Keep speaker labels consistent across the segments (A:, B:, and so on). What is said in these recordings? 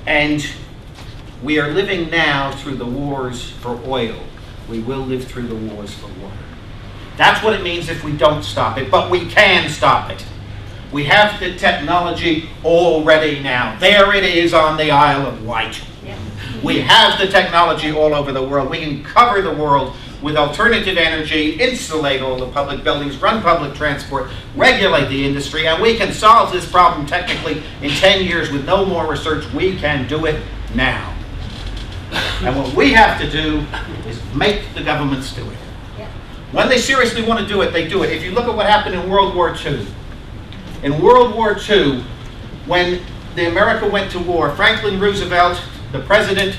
A: And we are living now through the wars for oil. We will live through the wars for water. That's what it means if we don't stop it, but we can stop it. We have the technology already now. There it is on the Isle of Wight. Yeah. We have the technology all over the world. We can cover the world with alternative energy, insulate all the public buildings, run public transport, regulate the industry, and we can solve this problem technically in 10 years with no more research. We can do it now. And what we have to do is make the governments do it. Yeah. When they seriously want to do it, they do it. If you look at what happened in World War II. In World War II, when America went to war, Franklin Roosevelt, the president,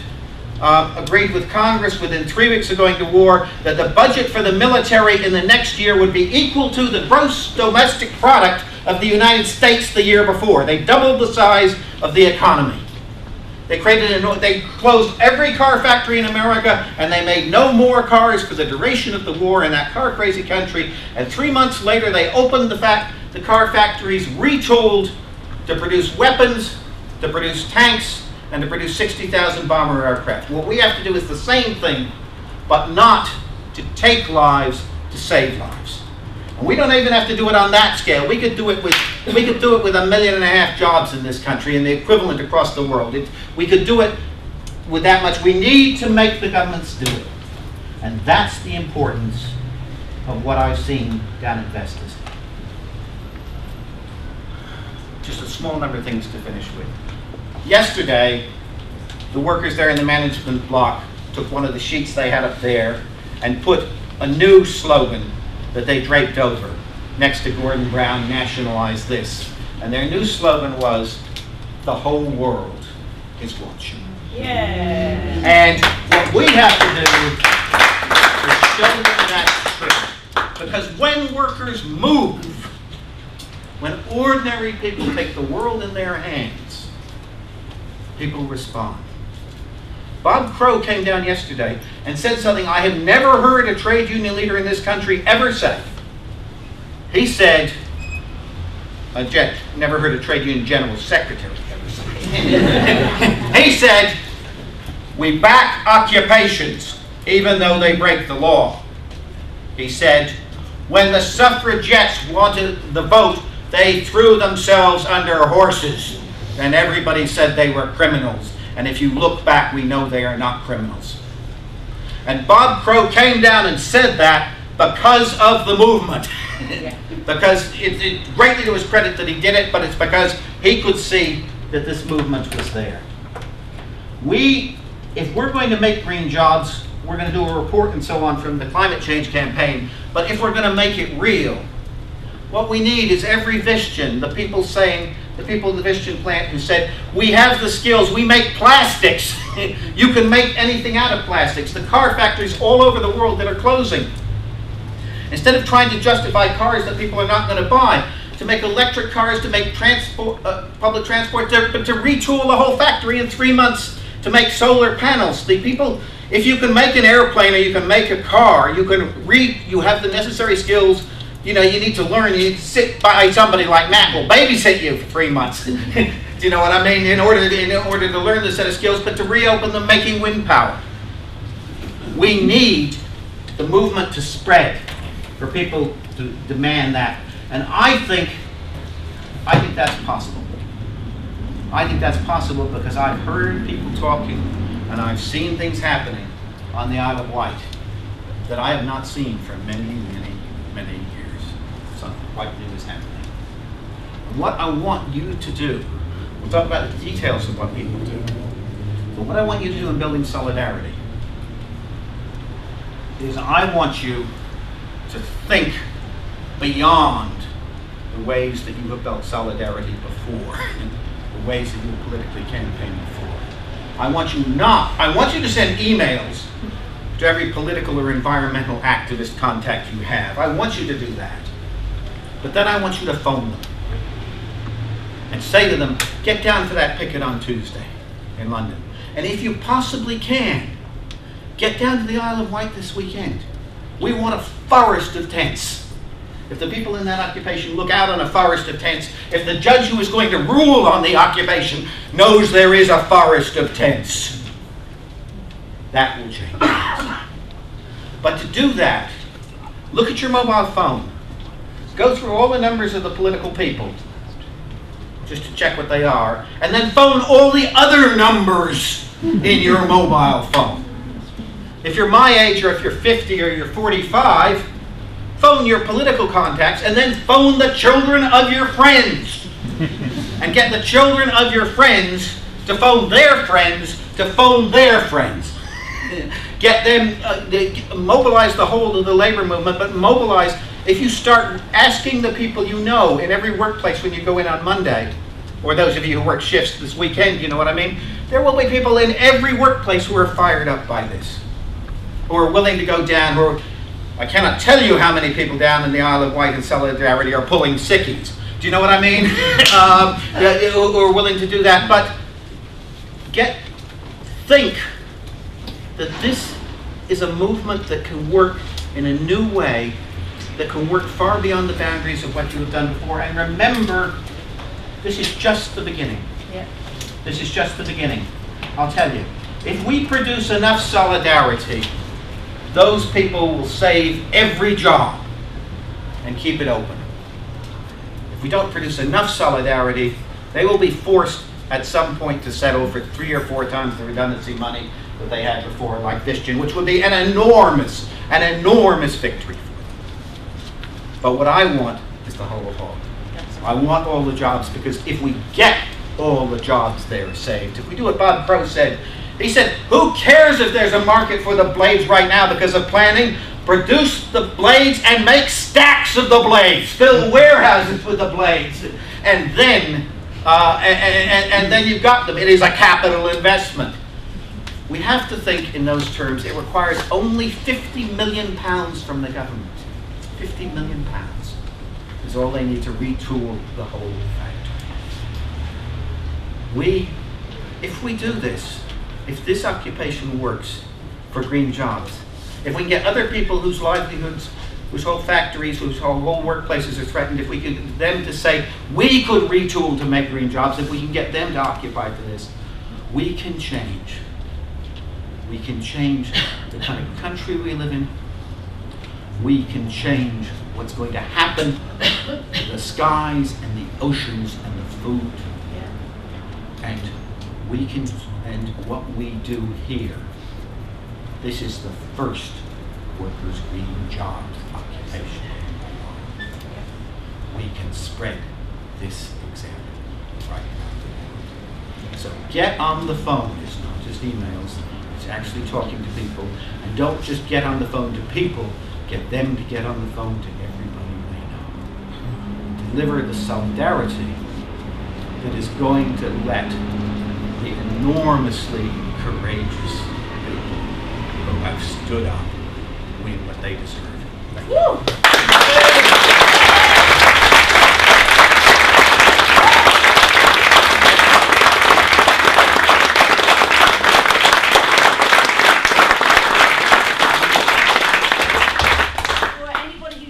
A: agreed with Congress within 3 weeks of going to war that the budget for the military in the next year would be equal to the gross domestic product of the United States the year before. They doubled the size of the economy. They closed every car factory in America, and they made no more cars for the duration of the war in that car-crazy country. And 3 months later, they opened the car factories, retooled to produce weapons, to produce tanks, and to produce 60,000 bomber aircraft. What we have to do is the same thing, but not to take lives, to save lives. And we don't even have to do it on that scale. We could do it with 1.5 million jobs in this country and the equivalent across the world. We could do it with that much. We need to make the governments do it. And that's the importance of what I've seen down at Vestas. Just a small number of things to finish with. Yesterday, the workers there in the management block took one of the sheets they had up there and put a new slogan that they draped over next to Gordon Brown, "Nationalize this." And their new slogan was, "The whole world is watching." Yeah. And what we have to do is show them that's true. Because when workers move, when ordinary people take the world in their hands, people respond. Bob Crow came down yesterday and said something I have never heard a trade union leader in this country ever say. He said, never heard a trade union general secretary ever say. He said, "We back occupations even though they break the law." He said, "When the suffragettes wanted the vote, they threw themselves under horses, and everybody said they were criminals. And if you look back, we know they are not criminals." And Bob Crow came down and said that because of the movement. Because it's greatly to his credit that he did it, but it's because he could see that this movement was there. If we're going to make green jobs, we're going to do a report and so on from the climate change campaign, but if we're going to make it real, what we need is every Vistian, the people in the Vistian plant who said, "We have the skills, we make plastics." You can make anything out of plastics. The car factories all over the world that are closing. Instead of trying to justify cars that people are not going to buy, to make electric cars, to make public transport, to retool the whole factory in 3 months to make solar panels. The people, if you can make an airplane or you can make a car, you have the necessary skills. You need to learn. You need to sit by somebody like Matt will babysit you for 3 months. Do you know what I mean? In order to learn this set of skills, but to reopen them, making wind power. We need the movement to spread for people to demand that. And I think that's possible. I think that's possible because I've heard people talking and I've seen things happening on the Isle of Wight that I have not seen for many, many, many years. Something quite new is happening. And what I want you to do, we'll talk about the details of what people do, but what I want you to do in building solidarity is I want you to think beyond the ways that you have built solidarity before, and the ways that you have politically campaigned before. I want you to send emails to every political or environmental activist contact you have. I want you to do that. But then I want you to phone them and say to them, get down for that picket on Tuesday in London. And if you possibly can, get down to the Isle of Wight this weekend. We want a forest of tents. if the people in that occupation look out on a forest of tents, if the judge who is going to rule on the occupation knows there is a forest of tents, that will change things. But to do that, look at your mobile phone. Go through all the numbers of the political people, just to check what they are, and then phone all the other numbers in your mobile phone. If you're my age, or if you're 50 or you're 45, phone your political contacts, and then phone the children of your friends. And get the children of your friends to phone their friends to phone their friends. Get them, mobilize the whole of the labor movement, but mobilize, if you start asking the people you know in every workplace when you go in on Monday, or those of you who work shifts this weekend, you know what I mean? There will be people in every workplace who are fired up by this, who are willing to go down, or I cannot tell you how many people down in the Isle of Wight in solidarity are pulling sickies. Do you know what I mean? Who are willing to do that. But think that this is a movement that can work in a new way, that can work far beyond the boundaries of what you have done before. And remember, this is just the beginning. Yeah. This is just the beginning. I'll tell you, if we produce enough solidarity, those people will save every job and keep it open. If we don't produce enough solidarity, they will be forced at some point to settle for 3 or 4 times the redundancy money that they had before, like Vistian, which would be an enormous victory for them. But what I want is the whole of all. I want all the jobs, because if we get all the jobs there saved, if we do what Bob Crow said, he said, who cares if there's a market for the blades right now because of planning? Produce the blades and make stacks of the blades. Fill warehouses with the blades. And then you've got them. It is a capital investment. We have to think in those terms. It requires only £50 million from the government. £50 million is all they need to retool the whole factory. If we do this, if this occupation works for green jobs, if we can get other people whose livelihoods, whose whole factories, whose whole workplaces are threatened, if we can get them to say, we could retool to make green jobs, if we can get them to occupy for this, we can change. We can change the kind of country we live in. We can change what's going to happen to the skies and the oceans and the food. And we can, and what we do here, this is the first workers' green jobs occupation. We can spread this example right now. So get on the phone. It's not just emails. It's actually talking to people. And don't just get on the phone to people. Get them to get on the phone to everybody they know. Deliver the solidarity that is going to let the enormously courageous people who have stood up win what they deserve. Thank you.